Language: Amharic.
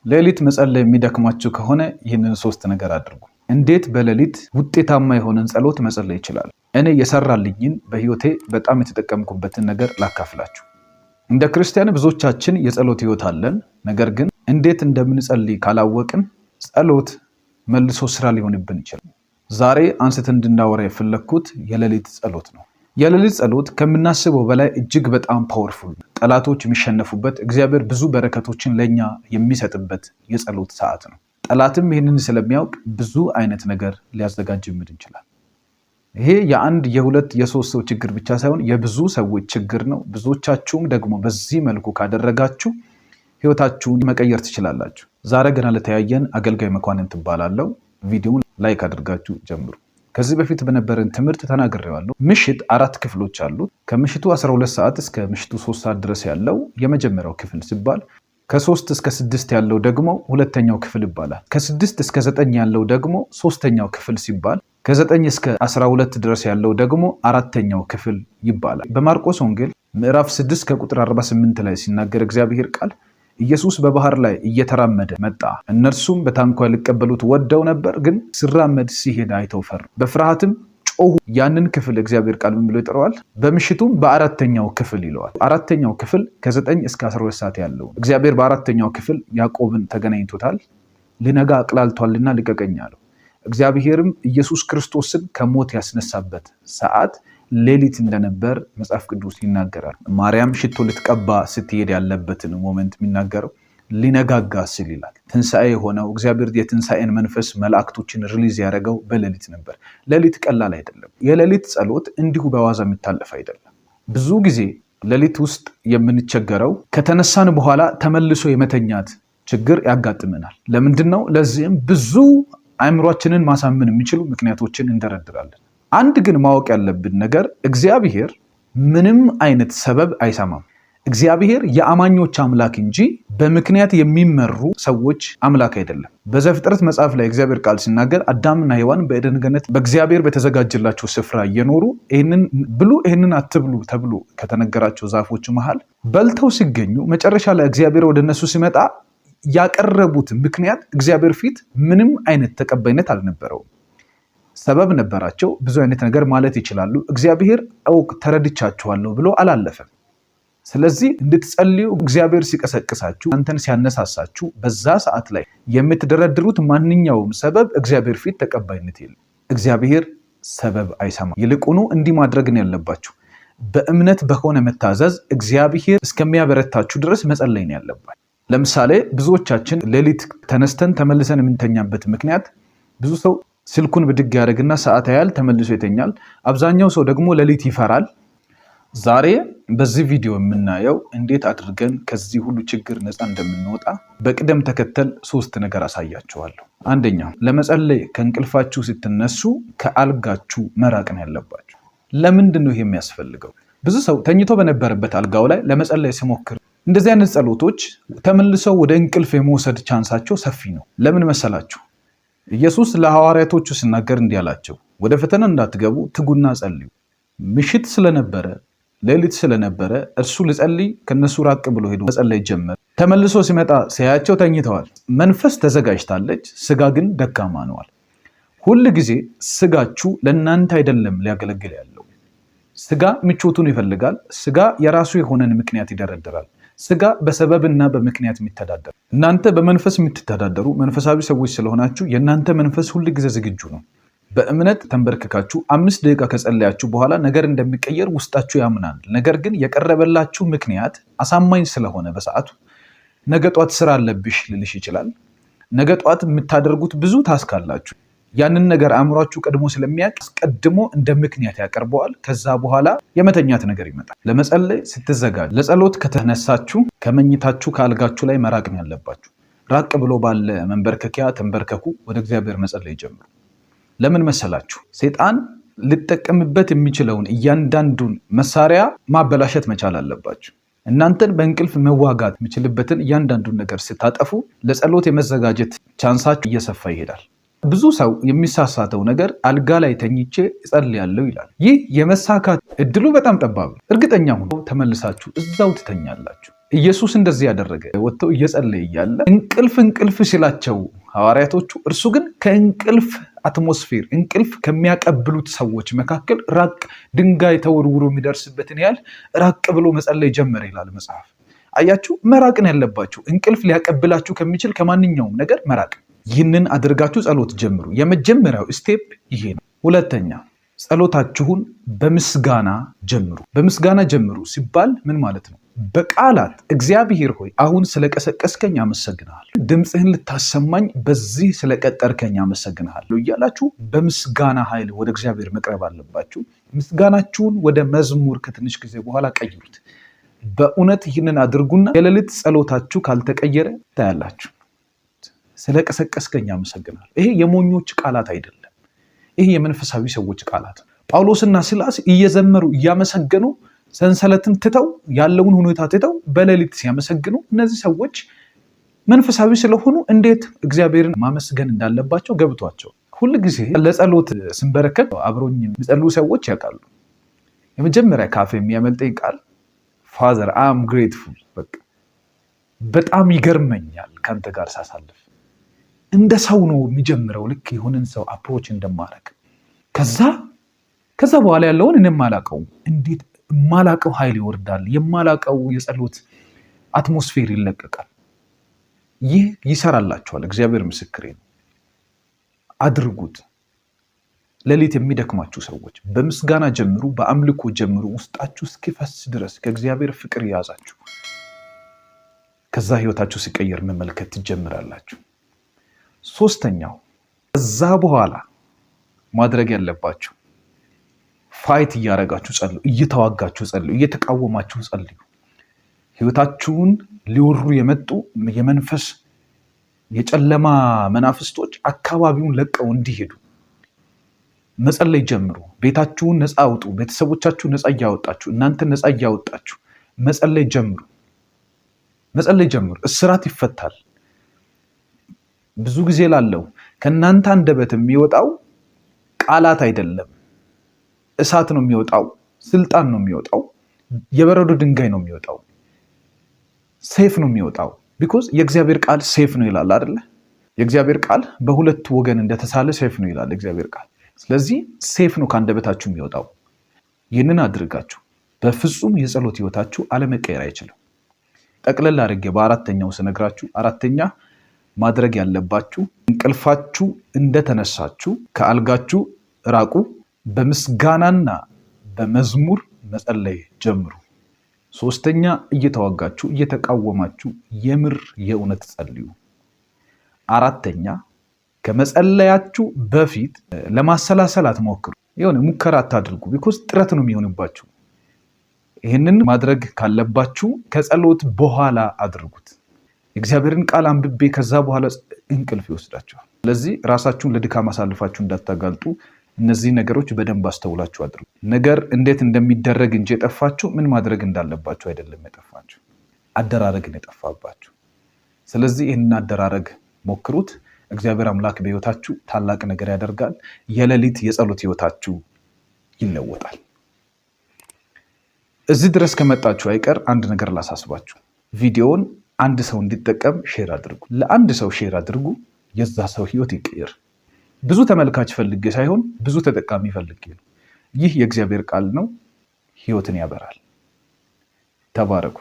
ሌሊት መጸለይ የሚደክማችሁ ከሆነ ይህንን 3 ነገር አድርጉ። እንዴት በሌሊት ውጤታማ የሆነን ጸሎት መጸለይ ይችላል? እኔ የሰራልኝን በህይወቴ በጣም የተጠቀምኩበትን ነገር ላካፍላችሁ። እንደ ክርስቲያን ብዙዎቻችን የጸሎት ህይወት አለን። ነገር ግን እንዴት እንደምንጸልይ ካላወቅን ጸሎት መልሶ ስራ ሊሆንብን ይችላል። ዛሬ አንስተን እንድናወራ የፈለኩት የሌሊት ጸሎት ነው። የሌሊት ጸሎት ከምናስበው በላይ እጅግ በጣም ፓወርፉል፣ ጠላቶች የሚሸነፉበት፣ እግዚአብሔር ብዙ በረከቶችን ለኛ የሚሰጥበት የጸሎት ሰዓት ነው። ጠላትም ይህንን ስለሚያውቅ ብዙ አይነት ነገር ሊያዘጋጅብን ይችላል። ይሄ የአንድ የሁለት የሶስት ሰው ችግር ብቻ ሳይሆን የብዙ ሰዎች ችግር ነው። ብዙዎቻችሁም ደግሞ በዚህ መልኩ ካደረጋችሁ ህይወታችሁን መቀየር ትችላላችሁ። ዛሬ ገና ለተያየን አገልጋይ መኳንንት እባላለሁ። ቪዲዮውን ላይክ አድርጋችሁ ጀምሩ። ከዚህ በፊት በነበረን ትምህርት ተናግሬዋለሁ። ምሽት 4 ክፍሎች አሉት። ከምሽቱ 12 ሰዓት እስከ ምሽቱ 3 ሰዓት ድረስ ያለው የመጀመሪያው ክፍል ሲባል፣ ከ3 እስከ 6 ያለው ደግሞ ሁለተኛው ክፍል ይባላል። ከ6 እስከ 9 ያለው ደግሞ ሶስተኛው ክፍል ሲባል፣ ከ9 እስከ 12 ድረስ ያለው ደግሞ አራተኛው ክፍል ይባላል። በማርቆስ ወንጌል ምዕራፍ 6 ከቁጥር 48 ላይ ሲናገር እግዚአብሔር ቃል ኢየሱስ በባህር ላይ እየተራመደ መጣ። እነርሱም በታንኳ ሊቀበሉት ወደው ነበር፣ ግን ሲራመድ ሲሄድ አይተው ፈሩ፣ በፍርሃትም ጮሁ። ያንን ክፍል እግዚአብሔር ቃል ምን ብሎ ይጠራዋል? በምሽቱም በአራተኛው ክፍል ይለዋል። አራተኛው ክፍል ከ9 እስከ 12 ሰዓት ያለው እግዚአብሔር በአራተኛው ክፍል ያዕቆብን ተገናኝቶታል። ሊነጋ አቅላልቷልና ልቀቀኝ አለው። እግዚአብሔርም ኢየሱስ ክርስቶስን ከሞት ያስነሳበት ሰዓት ሌሊት እንደነበር መጽሐፍ ቅዱስ ይናገራል። ማርያም ሽቶ ልትቀባ ስትሄድ ያለበትን ሞመንት የሚናገረው ሊነጋጋ ሲል ይላል። ትንሣኤ የሆነው እግዚአብሔር የትንሣኤን መንፈስ መላእክቶችን ሪሊዝ ያደረገው በሌሊት ነበር። ሌሊት ቀላል አይደለም። የሌሊት ጸሎት እንዲሁ በዋዛ የሚታለፍ አይደለም። ብዙ ጊዜ ሌሊት ውስጥ የምንቸገረው ከተነሳን በኋላ ተመልሶ የመተኛት ችግር ያጋጥመናል። ለምንድን ነው? ለዚህም ብዙ አእምሯችንን ማሳመን የሚችሉ ምክንያቶችን እንደረድራለን። አንድ ግን ማወቅ ያለብን ነገር እግዚአብሔር ምንም አይነት ሰበብ አይሰማም። እግዚአብሔር የአማኞች አምላክ እንጂ በምክንያት የሚመሩ ሰዎች አምላክ አይደለም። በዘፍጥረት መጽሐፍ ላይ እግዚአብሔር ቃል ሲናገር አዳምና ሔዋን በኤደን ገነት በእግዚአብሔር በተዘጋጀላቸው ስፍራ እየኖሩ ይህንን ብሉ ይህንን አትብሉ ተብሎ ከተነገራቸው ዛፎች መሃል በልተው ሲገኙ መጨረሻ ላይ እግዚአብሔር ወደ እነሱ ሲመጣ ያቀረቡት ምክንያት እግዚአብሔር ፊት ምንም አይነት ተቀባይነት አልነበረውም። ሰበብ ነበራቸው። ብዙ አይነት ነገር ማለት ይችላሉ። እግዚአብሔር ተረድቻችኋለሁ ብሎ አላለፈም። ስለዚህ እንድትጸልዩ እግዚአብሔር ሲቀሰቅሳችሁ፣ አንተን ሲያነሳሳችሁ በዛ ሰዓት ላይ የምትደረድሩት ማንኛውም ሰበብ እግዚአብሔር ፊት ተቀባይነት የለም። እግዚአብሔር ሰበብ አይሰማም። ይልቁኑ እንዲህ ማድረግ ነው ያለባችሁ። በእምነት በሆነ መታዘዝ እግዚአብሔር እስከሚያበረታችሁ ድረስ መጸለይ ነው ያለባችሁ። ለምሳሌ ብዙዎቻችን ሌሊት ተነስተን ተመልሰን የምንተኛበት ምክንያት ብዙ ሰው ስልኩን ብድግ ያደርግና ሰዓት ያህል ተመልሶ ይተኛል። አብዛኛው ሰው ደግሞ ሌሊት ይፈራል። ዛሬ በዚህ ቪዲዮ የምናየው እንዴት አድርገን ከዚህ ሁሉ ችግር ነፃ እንደምንወጣ በቅደም ተከተል 3 ነገር አሳያችኋለሁ። አንደኛው፣ ለመጸለይ ከእንቅልፋችሁ ስትነሱ ከአልጋችሁ መራቅ ነው ያለባችሁ። ለምንድን ነው ይሄ የሚያስፈልገው? ብዙ ሰው ተኝቶ በነበረበት አልጋው ላይ ለመጸለይ ሲሞክር እንደዚህ አይነት ጸሎቶች ተመልሰው ወደ እንቅልፍ የመውሰድ ቻንሳቸው ሰፊ ነው። ለምን መሰላችሁ? ኢየሱስ ለሐዋርያቶቹ ሲናገር እንዲህ አላቸው፣ ወደ ፈተና እንዳትገቡ ትጉና ጸልዩ። ምሽት ስለነበረ ሌሊት ስለነበረ እርሱ ሊጸልይ ከነሱ ራቅ ብሎ ሄዶ መጸለይ ጀመረ። ተመልሶ ሲመጣ ሲያያቸው ተኝተዋል። መንፈስ ተዘጋጅታለች፣ ስጋ ግን ደካማ ነዋል። ሁል ጊዜ ስጋችሁ ለእናንተ አይደለም ሊያገለግል ያለው። ስጋ ምቾቱን ይፈልጋል። ስጋ የራሱ የሆነን ምክንያት ይደረድራል። ስጋ በሰበብና በምክንያት የሚተዳደር፣ እናንተ በመንፈስ የምትተዳደሩ መንፈሳዊ ሰዎች ስለሆናችሁ የእናንተ መንፈስ ሁል ጊዜ ዝግጁ ነው። በእምነት ተንበርክካችሁ 5 ደቂቃ ከጸለያችሁ በኋላ ነገር እንደሚቀየር ውስጣችሁ ያምናል። ነገር ግን የቀረበላችሁ ምክንያት አሳማኝ ስለሆነ በሰዓቱ ነገ ጧት ስራ አለብሽ ልልሽ ይችላል። ነገ ጧት የምታደርጉት ብዙ ታስክ አላችሁ። ያንን ነገር አእምሯችሁ ቀድሞ ስለሚያውቅ ቀድሞ እንደ ምክንያት ያቀርበዋል። ከዛ በኋላ የመተኛት ነገር ይመጣል። ለመጸለይ ስትዘጋጁ፣ ለጸሎት ከተነሳችሁ ከመኝታችሁ ከአልጋችሁ ላይ መራቅ ነው ያለባችሁ። ራቅ ብሎ ባለ መንበርከኪያ ተንበርከኩ። ወደ እግዚአብሔር መጸለይ ጀምሩ። ለምን መሰላችሁ? ሰይጣን ሊጠቀምበት የሚችለውን እያንዳንዱን መሳሪያ ማበላሸት መቻል አለባችሁ። እናንተን በእንቅልፍ መዋጋት የሚችልበትን እያንዳንዱን ነገር ስታጠፉ ለጸሎት የመዘጋጀት ቻንሳችሁ እየሰፋ ይሄዳል። ብዙ ሰው የሚሳሳተው ነገር አልጋ ላይ ተኝቼ እጸልያለሁ ይላል። ይህ የመሳካት እድሉ በጣም ጠባብ ነው። እርግጠኛ ሁኑ ተመልሳችሁ እዛው ትተኛላችሁ። ኢየሱስ እንደዚህ ያደረገ ወጥቶ እየጸለየ እያለ እንቅልፍ ሲላቸው ሐዋርያቶቹ እርሱ ግን ከእንቅልፍ አትሞስፌር እንቅልፍ ከሚያቀብሉት ሰዎች መካከል ራቅ ድንጋይ ተወርውሮ የሚደርስበትን ያህል ራቅ ብሎ መጸለይ ጀመረ ይላል መጽሐፍ። አያችሁ፣ መራቅን ያለባችሁ እንቅልፍ ሊያቀብላችሁ ከሚችል ከማንኛውም ነገር መራቅ። ይህንን አድርጋችሁ ጸሎት ጀምሩ። የመጀመሪያው ስቴፕ ይሄ ነው። ሁለተኛ ጸሎታችሁን በምስጋና ጀምሩ። በምስጋና ጀምሩ ሲባል ምን ማለት ነው? በቃላት እግዚአብሔር ሆይ አሁን ስለቀሰቀስከኝ አመሰግንሃለሁ፣ ድምፅህን ልታሰማኝ በዚህ ስለቀጠርከኝ አመሰግንሃለሁ እያላችሁ በምስጋና ኃይል ወደ እግዚአብሔር መቅረብ አለባችሁ። ምስጋናችሁን ወደ መዝሙር ከትንሽ ጊዜ በኋላ ቀይሩት። በእውነት ይህንን አድርጉና የሌሊት ጸሎታችሁ ካልተቀየረ ታያላችሁ። ስለቀሰቀስከኝ አመሰግንሃለሁ። ይሄ የሞኞች ቃላት አይደለም። ይሄ የመንፈሳዊ ሰዎች ቃላት። ጳውሎስና ሲላስ እየዘመሩ እያመሰገኑ ሰንሰለትን ትተው ያለውን ሁኔታ ትተው በሌሊት ሲያመሰግኑ እነዚህ ሰዎች መንፈሳዊ ስለሆኑ እንዴት እግዚአብሔርን ማመስገን እንዳለባቸው ገብቷቸው ሁል ጊዜ ለጸሎት ስንበረከት አብሮኝ የሚጸልዩ ሰዎች ያውቃሉ። የመጀመሪያ ካፌ የሚያመልጠኝ ቃል ፋዘር አም ግሬትፉል፣ በጣም ይገርመኛል ካንተ ጋር ሳሳልፍ። እንደ ሰው ነው የሚጀምረው፣ ልክ የሆነን ሰው አፕሮች እንደማረግ። ከዛ በኋላ ያለውን እኔም አላውቀውም። እንዴት የማላውቀው ኃይል ይወርዳል፣ የማላውቀው የጸሎት አትሞስፌር ይለቀቃል። ይህ ይሰራላችኋል። እግዚአብሔር ምስክሬ ነው። አድርጉት። ሌሊት የሚደክማችሁ ሰዎች በምስጋና ጀምሩ፣ በአምልኮ ጀምሩ። ውስጣችሁ እስኪፈስ ድረስ ከእግዚአብሔር ፍቅር ያዛችሁ። ከዛ ህይወታችሁ ሲቀየር መመልከት ትጀምራላችሁ። ሶስተኛው ከዛ በኋላ ማድረግ ያለባችሁ ፋይት እያረጋችሁ ጸልዩ፣ እየተዋጋችሁ ጸልዩ፣ እየተቃወማችሁ ጸልዩ። ህይወታችሁን ሊወሩ የመጡ የመንፈስ የጨለማ መናፍስቶች አካባቢውን ለቀው እንዲሄዱ መጸለይ ጀምሩ። ቤታችሁን ነፃ አውጡ። ቤተሰቦቻችሁን ነፃ እያወጣችሁ፣ እናንተን ነፃ እያወጣችሁ መጸለይ ጀምሩ። እስራት ይፈታል። ብዙ ጊዜ ላለው ከእናንተ አንደበት የሚወጣው ቃላት አይደለም፣ እሳት ነው የሚወጣው፣ ስልጣን ነው የሚወጣው፣ የበረዶ ድንጋይ ነው የሚወጣው፣ ሴፍ ነው የሚወጣው። ቢኮዝ የእግዚአብሔር ቃል ሴፍ ነው ይላል አይደለ? የእግዚአብሔር ቃል በሁለት ወገን እንደተሳለ ሴፍ ነው ይላል የእግዚአብሔር ቃል። ስለዚህ ሴፍ ነው ከአንደበታችሁ የሚወጣው። ይህንን አድርጋችሁ በፍጹም የጸሎት ህይወታችሁ አለመቀየር አይችልም። ጠቅለል አድርጌ በአራተኛው ስነግራችሁ፣ አራተኛ ማድረግ ያለባችሁ እንቅልፋችሁ እንደተነሳችሁ ከአልጋችሁ ራቁ፣ በምስጋናና በመዝሙር መጸለይ ጀምሩ። ሶስተኛ እየተዋጋችሁ እየተቃወማችሁ የምር የእውነት ጸልዩ። አራተኛ ከመጸለያችሁ በፊት ለማሰላሰል አትሞክሩ። የሆነ ሙከራ አታድርጉ። ቢኮዝ ጥረት ነው የሚሆንባችሁ። ይህንን ማድረግ ካለባችሁ ከጸሎት በኋላ አድርጉት። የእግዚአብሔርን ቃል አንብቤ ከዛ በኋላ እንቅልፍ ይወስዳችኋል። ስለዚህ ራሳችሁን ለድካም አሳልፋችሁ እንዳታጋልጡ እነዚህ ነገሮች በደንብ አስተውላችሁ አድርጉ። ነገር እንዴት እንደሚደረግ እንጂ የጠፋችሁ ምን ማድረግ እንዳለባችሁ አይደለም የጠፋችሁ፣ አደራረግን የጠፋባችሁ። ስለዚህ ይህንን አደራረግ ሞክሩት። እግዚአብሔር አምላክ በህይወታችሁ ታላቅ ነገር ያደርጋል። የሌሊት የጸሎት ህይወታችሁ ይለወጣል። እዚህ ድረስ ከመጣችሁ አይቀር አንድ ነገር ላሳስባችሁ። ቪዲዮውን አንድ ሰው እንዲጠቀም ሼር አድርጉ። ለአንድ ሰው ሼር አድርጉ። የዛ ሰው ህይወት ይቀየር። ብዙ ተመልካች ፈልጌ ሳይሆን ብዙ ተጠቃሚ ፈልጌ ነው። ይህ የእግዚአብሔር ቃል ነው፣ ህይወትን ያበራል። ተባረኩ።